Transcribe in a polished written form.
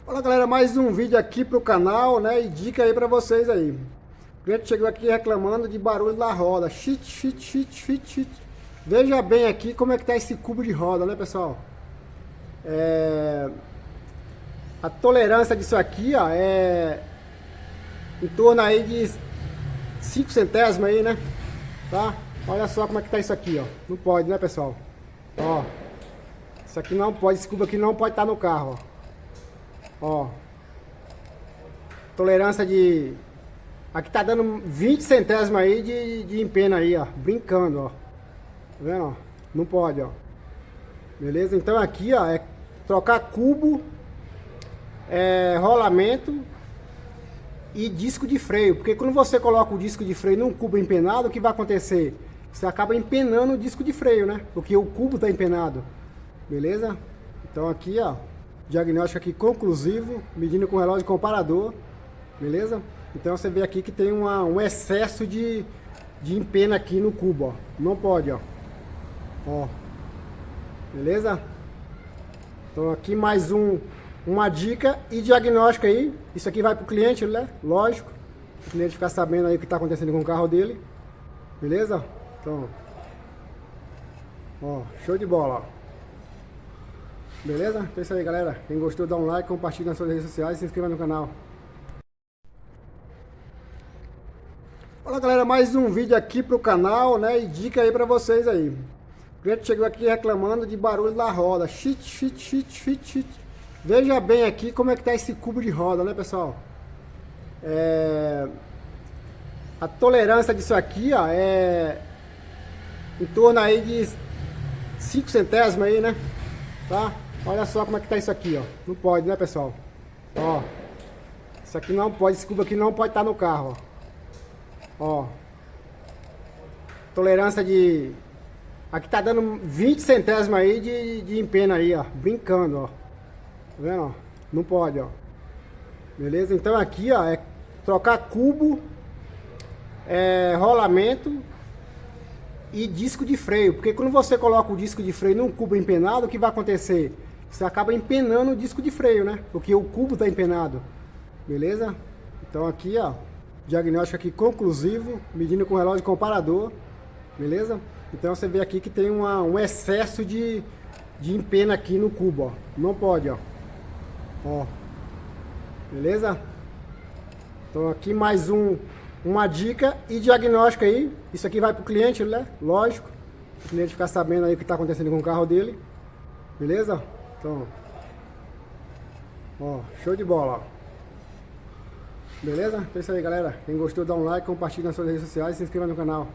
Olá galera, mais um vídeo aqui pro canal, né, e dica aí pra vocês aí. O cliente chegou aqui reclamando de barulho da roda, shit. Veja bem aqui como é que tá esse cubo de roda, né pessoal. A tolerância disso aqui, ó, é em torno aí de 5 centésimos aí, né, tá? Olha só como é que tá isso aqui, ó, não pode, né pessoal. Ó, isso aqui não pode, esse cubo aqui não pode estar no carro, ó. Tolerância de... Aqui tá dando 20 centésimos aí de empena aí, ó. Brincando, ó. Tá vendo, ó? Não pode, ó. Beleza? Então aqui, ó, é trocar cubo, rolamento e disco de freio. Porque quando você coloca o disco de freio num cubo empenado, o que vai acontecer? Você acaba empenando o disco de freio, né? Porque o cubo tá empenado. Beleza? Então aqui, ó, diagnóstico aqui conclusivo, medindo com relógio comparador. Beleza? Então você vê aqui que tem um excesso de empena aqui no cubo, ó. Não pode, ó. Ó. Beleza? Então aqui mais uma dica e diagnóstico aí. Isso aqui vai pro cliente, né? Lógico. O cliente ficar sabendo aí o que tá acontecendo com o carro dele. Beleza? Então, ó, show de bola, ó. Beleza? Então é isso aí, galera. Quem gostou, dá um like, compartilha nas suas redes sociais e se inscreva no canal. Olá galera, mais um vídeo aqui pro canal, né, e dica aí pra vocês aí. O cliente chegou aqui reclamando de barulho da roda, shit. Veja bem aqui como é que tá esse cubo de roda, né pessoal. A tolerância disso aqui, ó, é em torno aí de 5 centésimos aí, né, tá? Olha só como é que tá isso aqui, ó, não pode, né pessoal. Ó, isso aqui não pode, esse cubo aqui não pode estar no carro, ó. Tolerância de... Aqui tá dando 20 centésimos aí de empena aí, ó. Brincando, ó. Tá vendo, ó? Não pode, ó. Beleza? Então aqui, ó, é trocar cubo, rolamento e disco de freio. Porque quando você coloca o disco de freio num cubo empenado, o que vai acontecer? Você acaba empenando o disco de freio, né? Porque o cubo tá empenado. Beleza? Então aqui, ó, diagnóstico aqui conclusivo, medindo com relógio comparador. Beleza? Então você vê aqui que tem um excesso de empena aqui no cubo, ó. Não pode, ó. Ó. Beleza? Então aqui mais uma dica e diagnóstico aí. Isso aqui vai pro cliente, né? Lógico. O cliente ficar sabendo aí o que tá acontecendo com o carro dele. Beleza? Então, ó, show de bola, ó. Beleza? Então é isso aí, galera. Quem gostou, dá um like, compartilha nas suas redes sociais e se inscreva no canal.